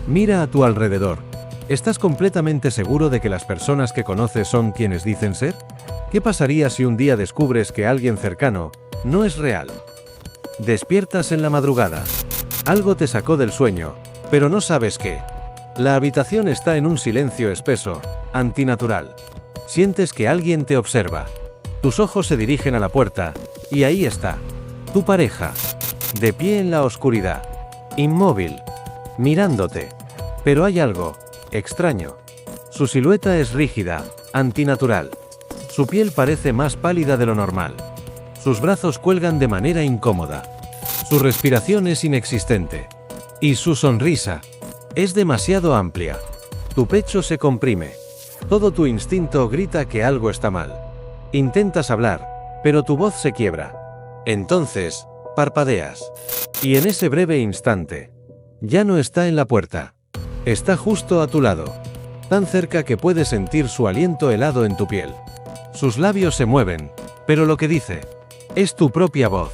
Mira a tu alrededor. ¿Estás completamente seguro de que las personas que conoces son quienes dicen ser? ¿Qué pasaría si un día descubres que alguien cercano no es real? Despiertas en la madrugada. Algo te sacó del sueño, pero no sabes qué. La habitación está en un silencio espeso, antinatural. Sientes que alguien te observa. Tus ojos se dirigen a la puerta, y ahí está, tu pareja, de pie en la oscuridad, inmóvil, mirándote. Pero hay algo extraño. Su silueta es rígida, antinatural. Su piel parece más pálida de lo normal. Sus brazos cuelgan de manera incómoda. Su respiración es inexistente. Y su sonrisa es demasiado amplia. Tu pecho se comprime. Todo tu instinto grita que algo está mal. Intentas hablar, pero tu voz se quiebra. Entonces, parpadeas. Y en ese breve instante, ya no está en la puerta. Está justo a tu lado, tan cerca que puedes sentir su aliento helado en tu piel. Sus labios se mueven, pero lo que dice es tu propia voz.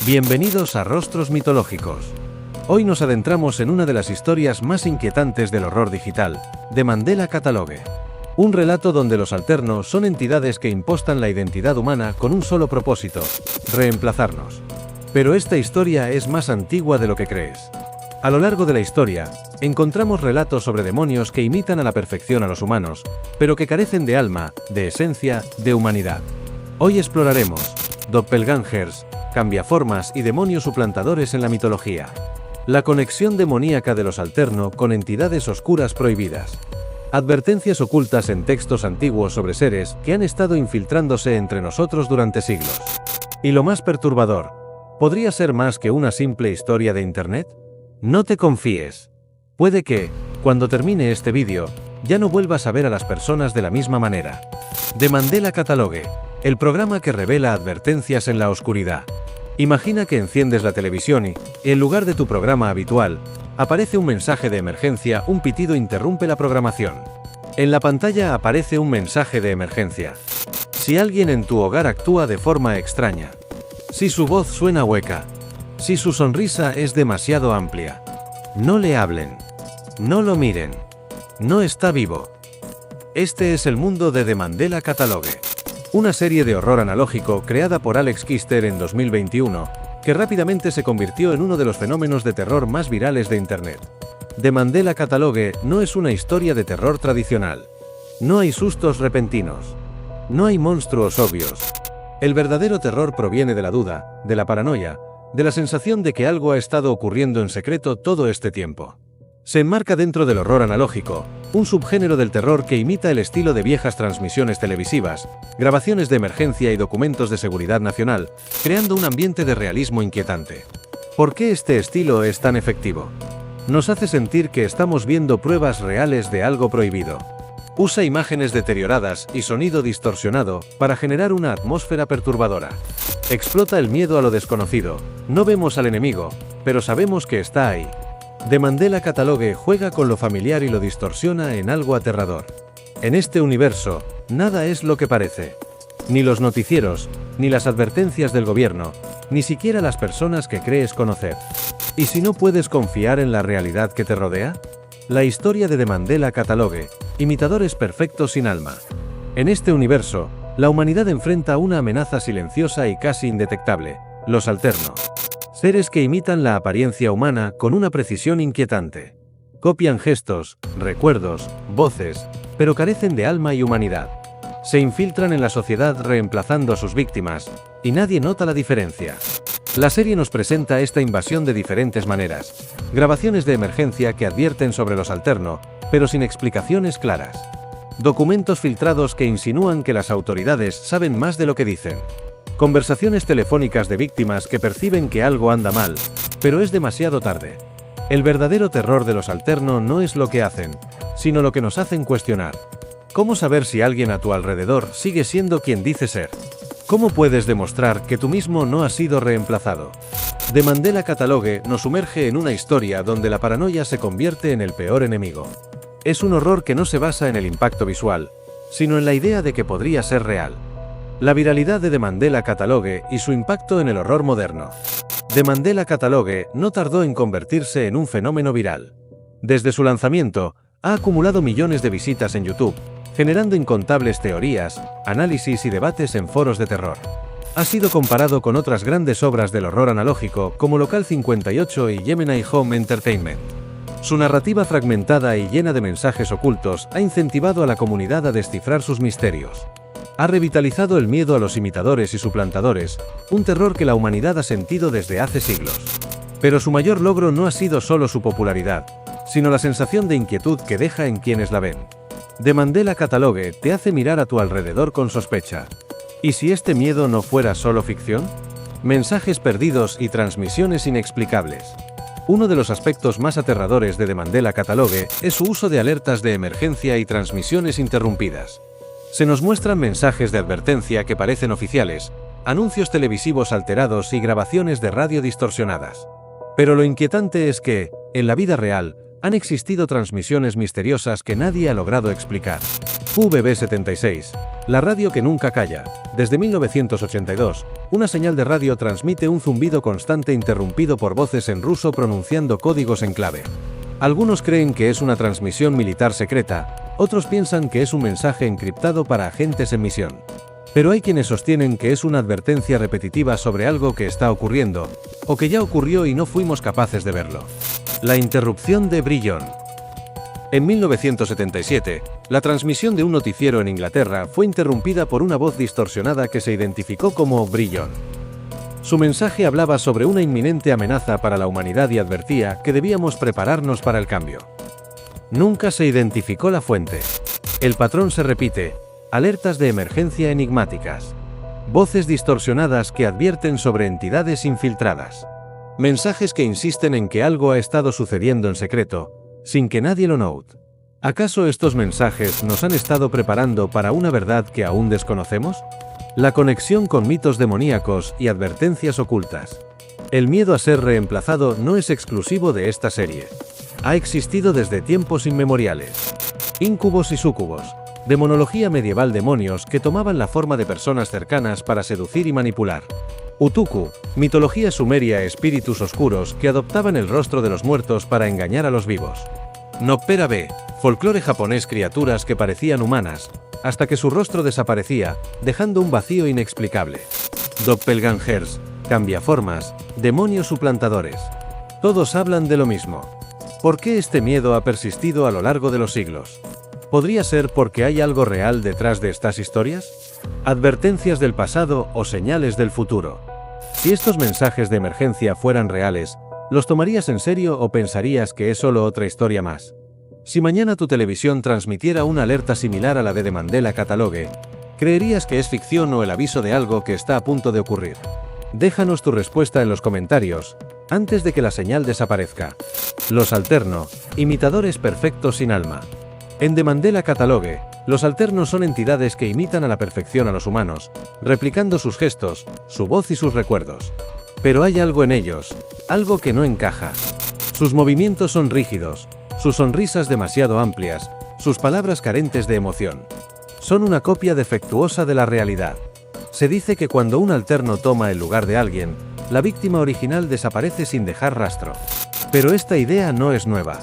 Bienvenidos a Rostros Mitológicos. Hoy nos adentramos en una de las historias más inquietantes del horror digital, de Mandela Catalogue. Un relato donde los alternos son entidades que impostan la identidad humana con un solo propósito: reemplazarnos. Pero esta historia es más antigua de lo que crees. A lo largo de la historia, encontramos relatos sobre demonios que imitan a la perfección a los humanos, pero que carecen de alma, de esencia, de humanidad. Hoy exploraremos doppelgangers, cambiaformas y demonios suplantadores en la mitología. La conexión demoníaca de los alterno con entidades oscuras prohibidas. Advertencias ocultas en textos antiguos sobre seres que han estado infiltrándose entre nosotros durante siglos. Y lo más perturbador, ¿podría ser más que una simple historia de Internet? No te confíes. Puede que, cuando termine este vídeo, ya no vuelvas a ver a las personas de la misma manera. De Mandela Catalogue, el programa que revela advertencias en la oscuridad. Imagina que enciendes la televisión y, en lugar de tu programa habitual, aparece un mensaje de emergencia, un pitido interrumpe la programación. En la pantalla aparece un mensaje de emergencia. Si alguien en tu hogar actúa de forma extraña. Si su voz suena hueca. Si su sonrisa es demasiado amplia. No le hablen. No lo miren. No está vivo. Este es el mundo de The Mandela Catalogue. Una serie de horror analógico creada por Alex Kister en 2021, que rápidamente se convirtió en uno de los fenómenos de terror más virales de Internet. The Mandela Catalogue no es una historia de terror tradicional. No hay sustos repentinos. No hay monstruos obvios. El verdadero terror proviene de la duda, de la paranoia, de la sensación de que algo ha estado ocurriendo en secreto todo este tiempo. Se enmarca dentro del horror analógico, un subgénero del terror que imita el estilo de viejas transmisiones televisivas, grabaciones de emergencia y documentos de seguridad nacional, creando un ambiente de realismo inquietante. ¿Por qué este estilo es tan efectivo? Nos hace sentir que estamos viendo pruebas reales de algo prohibido. Usa imágenes deterioradas y sonido distorsionado para generar una atmósfera perturbadora. Explota el miedo a lo desconocido. No vemos al enemigo, pero sabemos que está ahí. The Mandela Catalogue juega con lo familiar y lo distorsiona en algo aterrador. En este universo, nada es lo que parece. Ni los noticieros, ni las advertencias del gobierno, ni siquiera las personas que crees conocer. ¿Y si no puedes confiar en la realidad que te rodea? La historia de The Mandela Catalogue, imitadores perfectos sin alma. En este universo, la humanidad enfrenta una amenaza silenciosa y casi indetectable: los alternos. Seres que imitan la apariencia humana con una precisión inquietante. Copian gestos, recuerdos, voces, pero carecen de alma y humanidad. Se infiltran en la sociedad reemplazando a sus víctimas, y nadie nota la diferencia. La serie nos presenta esta invasión de diferentes maneras. Grabaciones de emergencia que advierten sobre los alterno, pero sin explicaciones claras. Documentos filtrados que insinúan que las autoridades saben más de lo que dicen. Conversaciones telefónicas de víctimas que perciben que algo anda mal, pero es demasiado tarde. El verdadero terror de los alterno no es lo que hacen, sino lo que nos hacen cuestionar. ¿Cómo saber si alguien a tu alrededor sigue siendo quien dice ser? ¿Cómo puedes demostrar que tú mismo no has sido reemplazado? The Mandela Catalogue nos sumerge en una historia donde la paranoia se convierte en el peor enemigo. Es un horror que no se basa en el impacto visual, sino en la idea de que podría ser real. La viralidad de The Mandela Catalogue y su impacto en el horror moderno. The Mandela Catalogue no tardó en convertirse en un fenómeno viral. Desde su lanzamiento, ha acumulado millones de visitas en YouTube, generando incontables teorías, análisis y debates en foros de terror. Ha sido comparado con otras grandes obras del horror analógico como Local 58 y Gemini Home Entertainment. Su narrativa fragmentada y llena de mensajes ocultos ha incentivado a la comunidad a descifrar sus misterios. Ha revitalizado el miedo a los imitadores y suplantadores, un terror que la humanidad ha sentido desde hace siglos. Pero su mayor logro no ha sido solo su popularidad, sino la sensación de inquietud que deja en quienes la ven. The Mandela Catalogue te hace mirar a tu alrededor con sospecha. ¿Y si este miedo no fuera solo ficción? Mensajes perdidos y transmisiones inexplicables. Uno de los aspectos más aterradores de The Mandela Catalogue es su uso de alertas de emergencia y transmisiones interrumpidas. Se nos muestran mensajes de advertencia que parecen oficiales, anuncios televisivos alterados y grabaciones de radio distorsionadas. Pero lo inquietante es que, en la vida real, han existido transmisiones misteriosas que nadie ha logrado explicar. QBB76, la radio que nunca calla. Desde 1982, una señal de radio transmite un zumbido constante interrumpido por voces en ruso pronunciando códigos en clave. Algunos creen que es una transmisión militar secreta, otros piensan que es un mensaje encriptado para agentes en misión. Pero hay quienes sostienen que es una advertencia repetitiva sobre algo que está ocurriendo, o que ya ocurrió y no fuimos capaces de verlo. La interrupción de Brillon. En 1977, la transmisión de un noticiero en Inglaterra fue interrumpida por una voz distorsionada que se identificó como Brillon. Su mensaje hablaba sobre una inminente amenaza para la humanidad y advertía que debíamos prepararnos para el cambio. Nunca se identificó la fuente. El patrón se repite: alertas de emergencia enigmáticas. Voces distorsionadas que advierten sobre entidades infiltradas. Mensajes que insisten en que algo ha estado sucediendo en secreto, sin que nadie lo note. ¿Acaso estos mensajes nos han estado preparando para una verdad que aún desconocemos? La conexión con mitos demoníacos y advertencias ocultas. El miedo a ser reemplazado no es exclusivo de esta serie. Ha existido desde tiempos inmemoriales. Íncubos y súcubos. Demonología medieval, demonios que tomaban la forma de personas cercanas para seducir y manipular. Utuku, mitología sumeria, espíritus oscuros que adoptaban el rostro de los muertos para engañar a los vivos. Nopera B, folclore japonés, criaturas que parecían humanas, hasta que su rostro desaparecía, dejando un vacío inexplicable. Doppelgangers, cambiaformas, demonios suplantadores. Todos hablan de lo mismo. ¿Por qué este miedo ha persistido a lo largo de los siglos? ¿Podría ser porque hay algo real detrás de estas historias? ¿Advertencias del pasado o señales del futuro? Si estos mensajes de emergencia fueran reales, ¿los tomarías en serio o pensarías que es solo otra historia más? Si mañana tu televisión transmitiera una alerta similar a la de The Mandela Catalogue, ¿creerías que es ficción o el aviso de algo que está a punto de ocurrir? Déjanos tu respuesta en los comentarios, antes de que la señal desaparezca. Los alterno, imitadores perfectos sin alma. En The Mandela Catalogue, los alternos son entidades que imitan a la perfección a los humanos, replicando sus gestos, su voz y sus recuerdos. Pero hay algo en ellos, algo que no encaja. Sus movimientos son rígidos, sus sonrisas demasiado amplias, sus palabras carentes de emoción. Son una copia defectuosa de la realidad. Se dice que cuando un alterno toma el lugar de alguien, la víctima original desaparece sin dejar rastro. Pero esta idea no es nueva.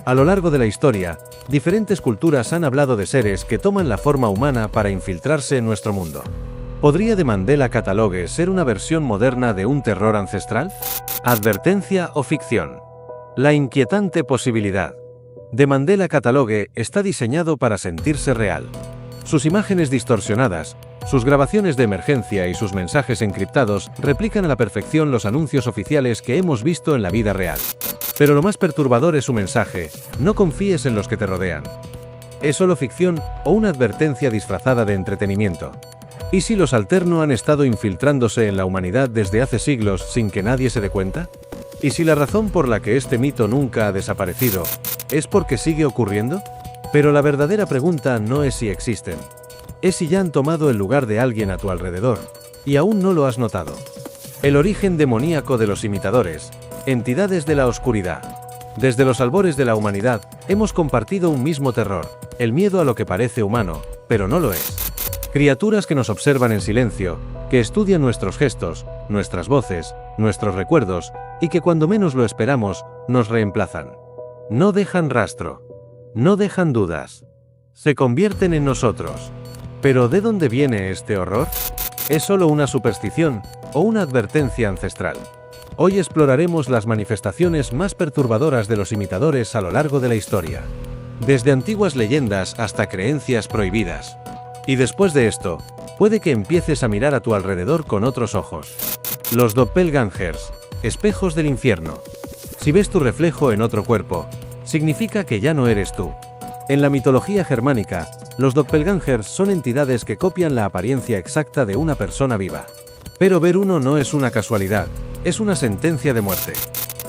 A lo largo de la historia, diferentes culturas han hablado de seres que toman la forma humana para infiltrarse en nuestro mundo. ¿Podría The Mandela Catalogue ser una versión moderna de un terror ancestral? ¿Advertencia o ficción? La inquietante posibilidad. The Mandela Catalogue está diseñado para sentirse real. Sus imágenes distorsionadas, sus grabaciones de emergencia y sus mensajes encriptados replican a la perfección los anuncios oficiales que hemos visto en la vida real. Pero lo más perturbador es su mensaje: no confíes en los que te rodean. ¿Es solo ficción o una advertencia disfrazada de entretenimiento? ¿Y si los alterno han estado infiltrándose en la humanidad desde hace siglos sin que nadie se dé cuenta? ¿Y si la razón por la que este mito nunca ha desaparecido es porque sigue ocurriendo? Pero la verdadera pregunta no es si existen, es si ya han tomado el lugar de alguien a tu alrededor, y aún no lo has notado. El origen demoníaco de los imitadores, entidades de la oscuridad. Desde los albores de la humanidad, hemos compartido un mismo terror, el miedo a lo que parece humano, pero no lo es. Criaturas que nos observan en silencio, que estudian nuestros gestos, nuestras voces, nuestros recuerdos, y que cuando menos lo esperamos, nos reemplazan. No dejan rastro. No dejan dudas. Se convierten en nosotros. ¿Pero de dónde viene este horror? ¿Es solo una superstición o una advertencia ancestral? Hoy exploraremos las manifestaciones más perturbadoras de los imitadores a lo largo de la historia. Desde antiguas leyendas hasta creencias prohibidas. Y después de esto, puede que empieces a mirar a tu alrededor con otros ojos. Los doppelgangers, espejos del infierno. Si ves tu reflejo en otro cuerpo, significa que ya no eres tú. En la mitología germánica, los doppelgangers son entidades que copian la apariencia exacta de una persona viva. Pero ver uno no es una casualidad, es una sentencia de muerte.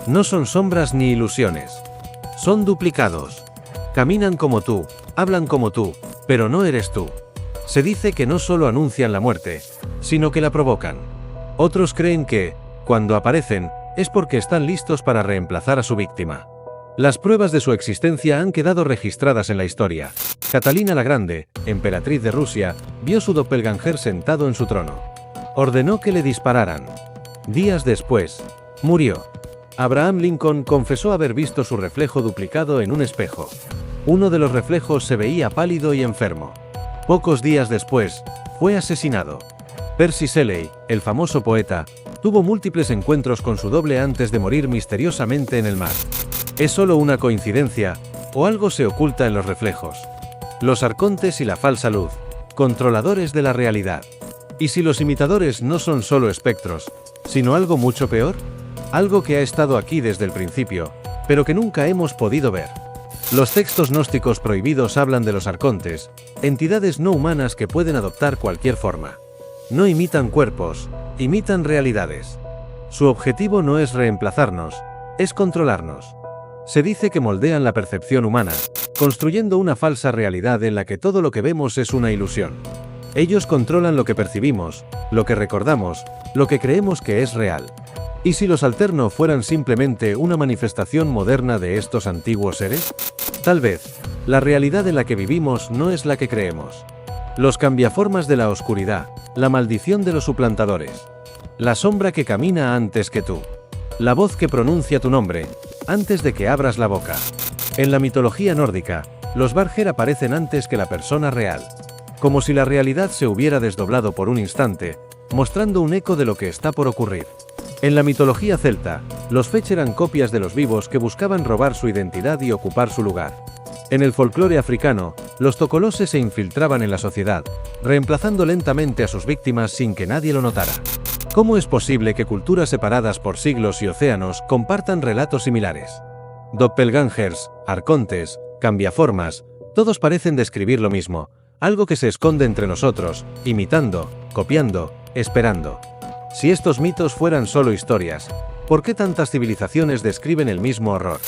No son sombras ni ilusiones. Son duplicados. Caminan como tú, hablan como tú, pero no eres tú. Se dice que no solo anuncian la muerte, sino que la provocan. Otros creen que, cuando aparecen, es porque están listos para reemplazar a su víctima. Las pruebas de su existencia han quedado registradas en la historia. Catalina la Grande, emperatriz de Rusia, vio su doppelganger sentado en su trono. Ordenó que le dispararan. Días después, murió. Abraham Lincoln confesó haber visto su reflejo duplicado en un espejo. Uno de los reflejos se veía pálido y enfermo. Pocos días después, fue asesinado. Percy Shelley, el famoso poeta, tuvo múltiples encuentros con su doble antes de morir misteriosamente en el mar. ¿Es solo una coincidencia, o algo se oculta en los reflejos? Los arcontes y la falsa luz, controladores de la realidad. ¿Y si los imitadores no son solo espectros, sino algo mucho peor? Algo que ha estado aquí desde el principio, pero que nunca hemos podido ver. Los textos gnósticos prohibidos hablan de los arcontes, entidades no humanas que pueden adoptar cualquier forma. No imitan cuerpos, imitan realidades. Su objetivo no es reemplazarnos, es controlarnos. Se dice que moldean la percepción humana, construyendo una falsa realidad en la que todo lo que vemos es una ilusión. Ellos controlan lo que percibimos, lo que recordamos, lo que creemos que es real. ¿Y si los Alterno fueran simplemente una manifestación moderna de estos antiguos seres? Tal vez, la realidad en la que vivimos no es la que creemos. Los cambiaformas de la oscuridad, la maldición de los suplantadores. La sombra que camina antes que tú. La voz que pronuncia tu nombre, antes de que abras la boca. En la mitología nórdica, los Varger aparecen antes que la persona real. Como si la realidad se hubiera desdoblado por un instante, mostrando un eco de lo que está por ocurrir. En la mitología celta, los Fech eran copias de los vivos que buscaban robar su identidad y ocupar su lugar. En el folclore africano, los tocoloses se infiltraban en la sociedad, reemplazando lentamente a sus víctimas sin que nadie lo notara. ¿Cómo es posible que culturas separadas por siglos y océanos compartan relatos similares? Doppelgangers, arcontes, cambiaformas, todos parecen describir lo mismo, algo que se esconde entre nosotros, imitando, copiando, esperando. Si estos mitos fueran solo historias, ¿por qué tantas civilizaciones describen el mismo horror?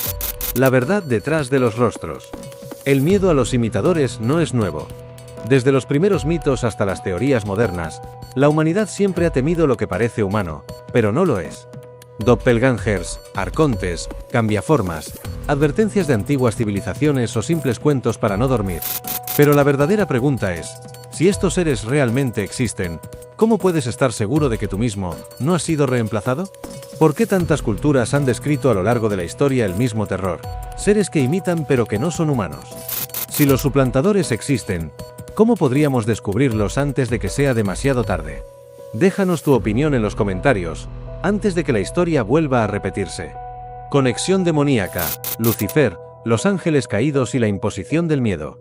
La verdad detrás de los rostros. El miedo a los imitadores no es nuevo. Desde los primeros mitos hasta las teorías modernas, la humanidad siempre ha temido lo que parece humano, pero no lo es. Doppelgangers, arcontes, cambiaformas, advertencias de antiguas civilizaciones o simples cuentos para no dormir. Pero la verdadera pregunta es, si estos seres realmente existen, ¿cómo puedes estar seguro de que tú mismo no has sido reemplazado? ¿Por qué tantas culturas han descrito a lo largo de la historia el mismo terror? Seres que imitan pero que no son humanos. Si los suplantadores existen, ¿cómo podríamos descubrirlos antes de que sea demasiado tarde? Déjanos tu opinión en los comentarios, antes de que la historia vuelva a repetirse. Conexión demoníaca, Lucifer, los ángeles caídos y la imposición del miedo.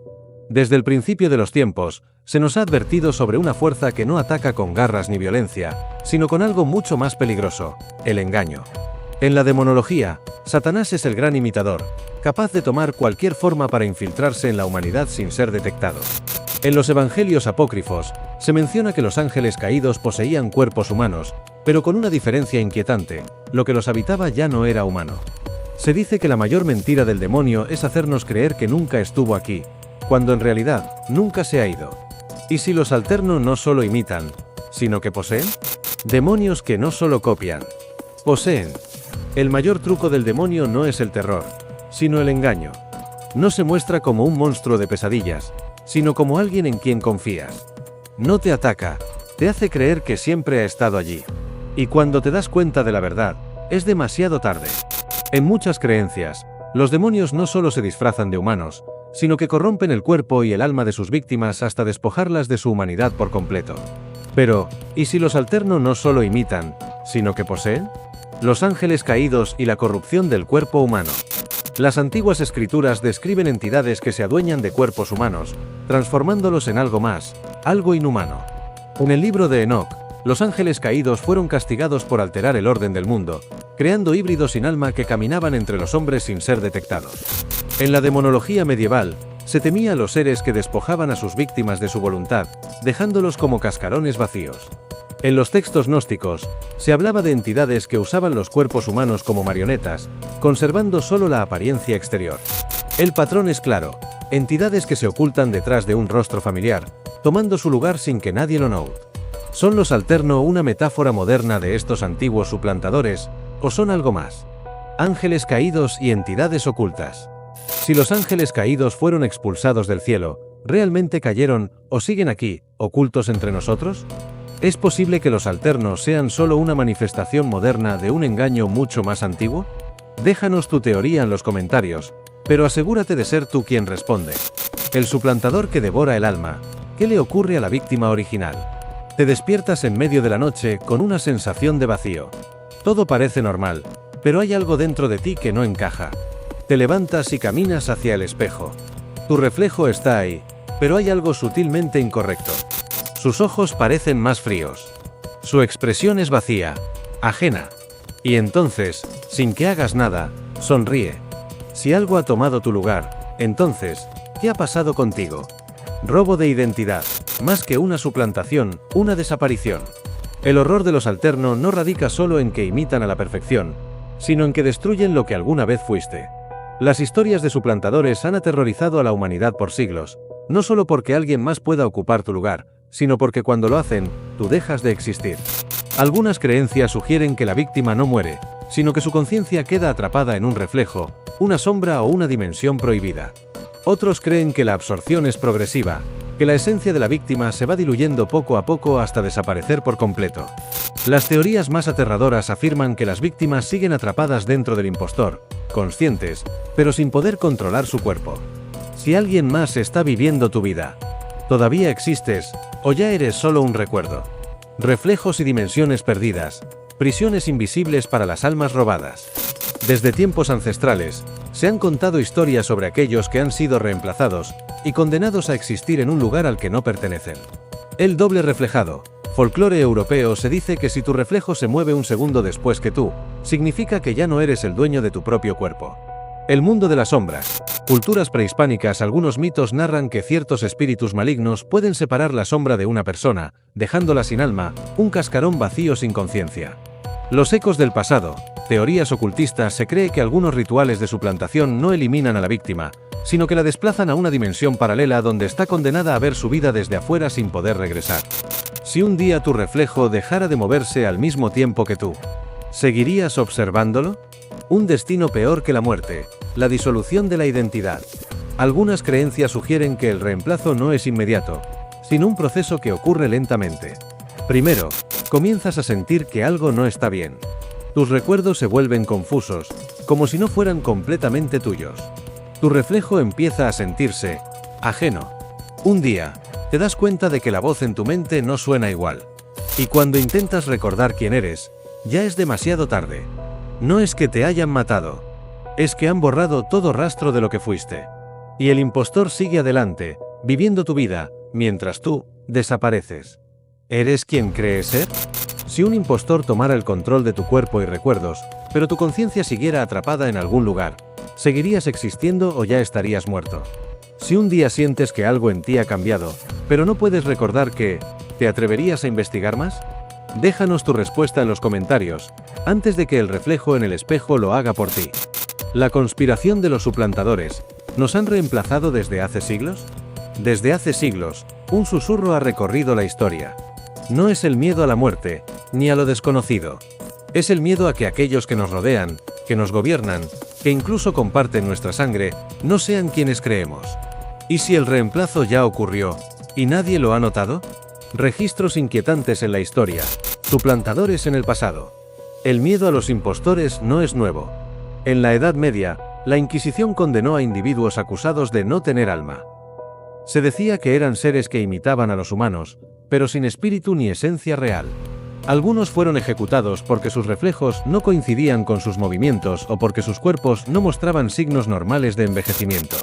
Desde el principio de los tiempos, se nos ha advertido sobre una fuerza que no ataca con garras ni violencia, sino con algo mucho más peligroso, el engaño. En la demonología, Satanás es el gran imitador, capaz de tomar cualquier forma para infiltrarse en la humanidad sin ser detectado. En los evangelios apócrifos, se menciona que los ángeles caídos poseían cuerpos humanos, pero con una diferencia inquietante, lo que los habitaba ya no era humano. Se dice que la mayor mentira del demonio es hacernos creer que nunca estuvo aquí, cuando en realidad nunca se ha ido. ¿Y si los Alterno no solo imitan, sino que poseen? Demonios que no solo copian, poseen. El mayor truco del demonio no es el terror, sino el engaño. No se muestra como un monstruo de pesadillas, sino como alguien en quien confías. No te ataca, te hace creer que siempre ha estado allí. Y cuando te das cuenta de la verdad, es demasiado tarde. En muchas creencias, Los demonios no solo se disfrazan de humanos, sino que corrompen el cuerpo y el alma de sus víctimas hasta despojarlas de su humanidad por completo. Pero, ¿y si los alterno no solo imitan, sino que poseen? Los ángeles caídos y la corrupción del cuerpo humano. Las antiguas escrituras describen entidades que se adueñan de cuerpos humanos, transformándolos en algo más, algo inhumano. En el libro de Enoc, los ángeles caídos fueron castigados por alterar el orden del mundo, creando híbridos sin alma que caminaban entre los hombres sin ser detectados. En la demonología medieval, se temía a los seres que despojaban a sus víctimas de su voluntad, dejándolos como cascarones vacíos. En los textos gnósticos, se hablaba de entidades que usaban los cuerpos humanos como marionetas, conservando solo la apariencia exterior. El patrón es claro: entidades que se ocultan detrás de un rostro familiar, tomando su lugar sin que nadie lo note. ¿Son los alterno una metáfora moderna de estos antiguos suplantadores, o son algo más? Ángeles caídos y entidades ocultas. Si los ángeles caídos fueron expulsados del cielo, ¿realmente cayeron, o siguen aquí, ocultos entre nosotros? ¿Es posible que los alternos sean solo una manifestación moderna de un engaño mucho más antiguo? Déjanos tu teoría en los comentarios, pero asegúrate de ser tú quien responde. El suplantador que devora el alma, ¿qué le ocurre a la víctima original? Te despiertas en medio de la noche con una sensación de vacío. Todo parece normal, pero hay algo dentro de ti que no encaja. Te levantas y caminas hacia el espejo. Tu reflejo está ahí, pero hay algo sutilmente incorrecto. Sus ojos parecen más fríos. Su expresión es vacía, ajena. Y entonces, sin que hagas nada, sonríe. Si algo ha tomado tu lugar, entonces, ¿qué ha pasado contigo? Robo de identidad, más que una suplantación, una desaparición. El horror de los alterno no radica solo en que imitan a la perfección, sino en que destruyen lo que alguna vez fuiste. Las historias de suplantadores han aterrorizado a la humanidad por siglos, no solo porque alguien más pueda ocupar tu lugar, sino porque cuando lo hacen, tú dejas de existir. Algunas creencias sugieren que la víctima no muere, sino que su conciencia queda atrapada en un reflejo, una sombra o una dimensión prohibida. Otros creen que la absorción es progresiva, que la esencia de la víctima se va diluyendo poco a poco hasta desaparecer por completo. Las teorías más aterradoras afirman que las víctimas siguen atrapadas dentro del impostor, conscientes, pero sin poder controlar su cuerpo. Si alguien más está viviendo tu vida, ¿todavía existes, o ya eres solo un recuerdo? Reflejos y dimensiones perdidas, prisiones invisibles para las almas robadas. Desde tiempos ancestrales, se han contado historias sobre aquellos que han sido reemplazados y condenados a existir en un lugar al que no pertenecen. El doble reflejado. Folclore europeo se dice que si tu reflejo se mueve un segundo después que tú, significa que ya no eres el dueño de tu propio cuerpo. El mundo de las sombras. Culturas prehispánicas. Algunos mitos narran que ciertos espíritus malignos pueden separar la sombra de una persona, dejándola sin alma, un cascarón vacío sin conciencia. Los ecos del pasado. Teorías ocultistas. Se cree que algunos rituales de suplantación no eliminan a la víctima, sino que la desplazan a una dimensión paralela donde está condenada a ver su vida desde afuera sin poder regresar. Si un día tu reflejo dejara de moverse al mismo tiempo que tú, ¿seguirías observándolo? Un destino peor que la muerte, la disolución de la identidad. Algunas creencias sugieren que el reemplazo no es inmediato, sino un proceso que ocurre lentamente. Primero, comienzas a sentir que algo no está bien. Tus recuerdos se vuelven confusos, como si no fueran completamente tuyos. Tu reflejo empieza a sentirse ajeno. Un día, te das cuenta de que la voz en tu mente no suena igual. Y cuando intentas recordar quién eres, ya es demasiado tarde. No es que te hayan matado, es que han borrado todo rastro de lo que fuiste. Y el impostor sigue adelante, viviendo tu vida, mientras tú desapareces. ¿Eres quien crees ser? Si un impostor tomara el control de tu cuerpo y recuerdos, pero tu conciencia siguiera atrapada en algún lugar, ¿seguirías existiendo o ya estarías muerto? Si un día sientes que algo en ti ha cambiado, pero no puedes recordar qué, ¿te atreverías a investigar más? Déjanos tu respuesta en los comentarios, antes de que el reflejo en el espejo lo haga por ti. ¿La conspiración de los suplantadores nos han reemplazado desde hace siglos? Desde hace siglos, un susurro ha recorrido la historia. No es el miedo a la muerte, ni a lo desconocido. Es el miedo a que aquellos que nos rodean, que nos gobiernan, que incluso comparten nuestra sangre, no sean quienes creemos. ¿Y si el reemplazo ya ocurrió, y nadie lo ha notado? Registros inquietantes en la historia, suplantadores en el pasado. El miedo a los impostores no es nuevo. En la Edad Media, La Inquisición condenó a individuos acusados de no tener alma. Se decía que eran seres que imitaban a los humanos, pero sin espíritu ni esencia real. Algunos fueron ejecutados porque sus reflejos no coincidían con sus movimientos o porque sus cuerpos no mostraban signos normales de envejecimiento.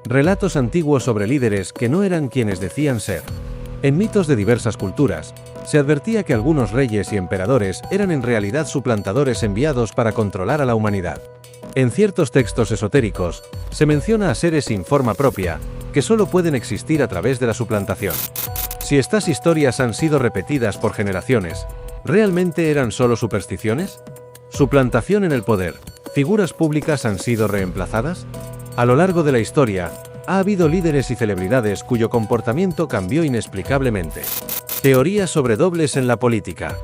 Relatos antiguos sobre líderes que no eran quienes decían ser. En mitos de diversas culturas, se advertía que algunos reyes y emperadores eran en realidad suplantadores enviados para controlar a la humanidad. En ciertos textos esotéricos, se menciona a seres sin forma propia, que solo pueden existir a través de la suplantación. Si estas historias han sido repetidas por generaciones, ¿realmente eran solo supersticiones? ¿Suplantación en el poder? ¿Figuras públicas han sido reemplazadas? A lo largo de la historia, ha habido líderes y celebridades cuyo comportamiento cambió inexplicablemente. Teorías sobre dobles en la política.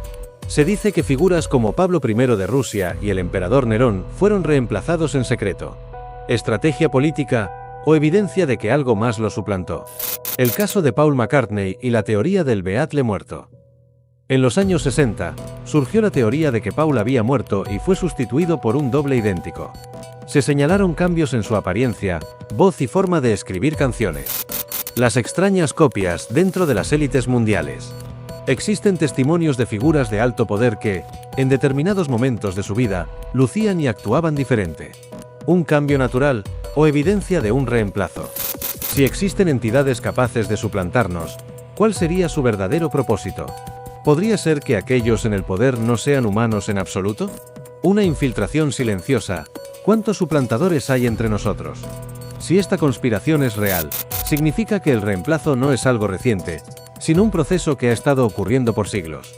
Se dice que figuras como Pablo I de Rusia y el emperador Nerón fueron reemplazados en secreto. ¿Estrategia política o evidencia de que algo más lo suplantó? El caso de Paul McCartney y la teoría del Beatle muerto. En los años 60, surgió la teoría de que Paul había muerto y fue sustituido por un doble idéntico. Se señalaron cambios en su apariencia, voz y forma de escribir canciones. Las extrañas copias dentro de las élites mundiales. Existen testimonios de figuras de alto poder que, en determinados momentos de su vida, lucían y actuaban diferente. ¿Un cambio natural o evidencia de un reemplazo? Si existen entidades capaces de suplantarnos, ¿cuál sería su verdadero propósito? ¿Podría ser que aquellos en el poder no sean humanos en absoluto? ¿Una infiltración silenciosa? ¿Cuántos suplantadores hay entre nosotros? Si esta conspiración es real, significa que el reemplazo no es algo reciente, sino un proceso que ha estado ocurriendo por siglos.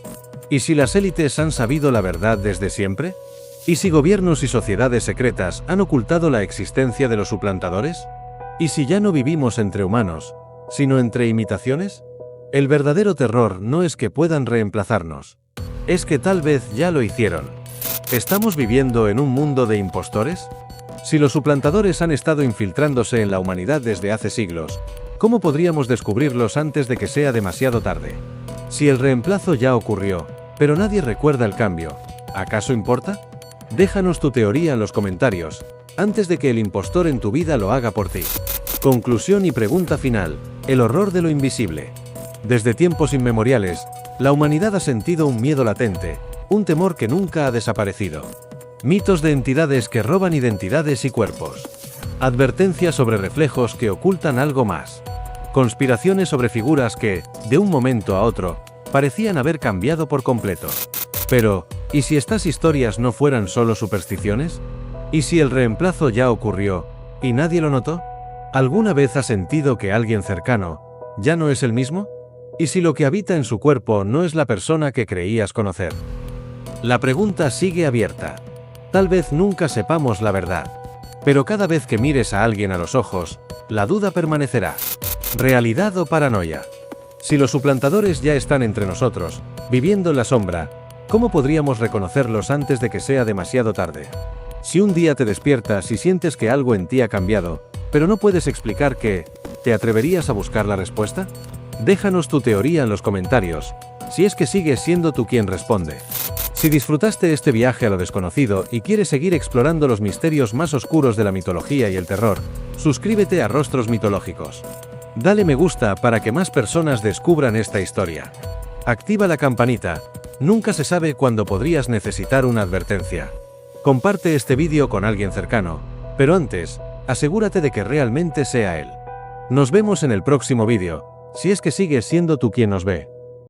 ¿Y si las élites han sabido la verdad desde siempre? ¿Y si gobiernos y sociedades secretas han ocultado la existencia de los suplantadores? ¿Y si ya no vivimos entre humanos, sino entre imitaciones? El verdadero terror no es que puedan reemplazarnos, es que tal vez ya lo hicieron. ¿Estamos viviendo en un mundo de impostores? Si los suplantadores han estado infiltrándose en la humanidad desde hace siglos, ¿cómo podríamos descubrirlos antes de que sea demasiado tarde? Si el reemplazo ya ocurrió, pero nadie recuerda el cambio, ¿acaso importa? Déjanos tu teoría en los comentarios, antes de que el impostor en tu vida lo haga por ti. Conclusión y pregunta final: el horror de lo invisible. Desde tiempos inmemoriales, la humanidad ha sentido un miedo latente, un temor que nunca ha desaparecido. Mitos de entidades que roban identidades y cuerpos. Advertencias sobre reflejos que ocultan algo más. Conspiraciones sobre figuras que, de un momento a otro, parecían haber cambiado por completo. Pero, ¿y si estas historias no fueran solo supersticiones? ¿Y si el reemplazo ya ocurrió, y nadie lo notó? ¿Alguna vez has sentido que alguien cercano ya no es el mismo? ¿Y si lo que habita en su cuerpo no es la persona que creías conocer? La pregunta sigue abierta. Tal vez nunca sepamos la verdad. Pero cada vez que mires a alguien a los ojos, la duda permanecerá. ¿Realidad o paranoia? Si los suplantadores ya están entre nosotros, viviendo en la sombra, ¿cómo podríamos reconocerlos antes de que sea demasiado tarde? Si un día te despiertas y sientes que algo en ti ha cambiado, pero no puedes explicar qué, ¿te atreverías a buscar la respuesta? Déjanos tu teoría en los comentarios, si es que sigues siendo tú quien responde. Si disfrutaste este viaje a lo desconocido y quieres seguir explorando los misterios más oscuros de la mitología y el terror, suscríbete a Rostros Mitológicos. Dale me gusta para que más personas descubran esta historia. Activa la campanita, nunca se sabe cuándo podrías necesitar una advertencia. Comparte este vídeo con alguien cercano, pero antes, asegúrate de que realmente sea él. Nos vemos en el próximo vídeo, si es que sigues siendo tú quien nos ve.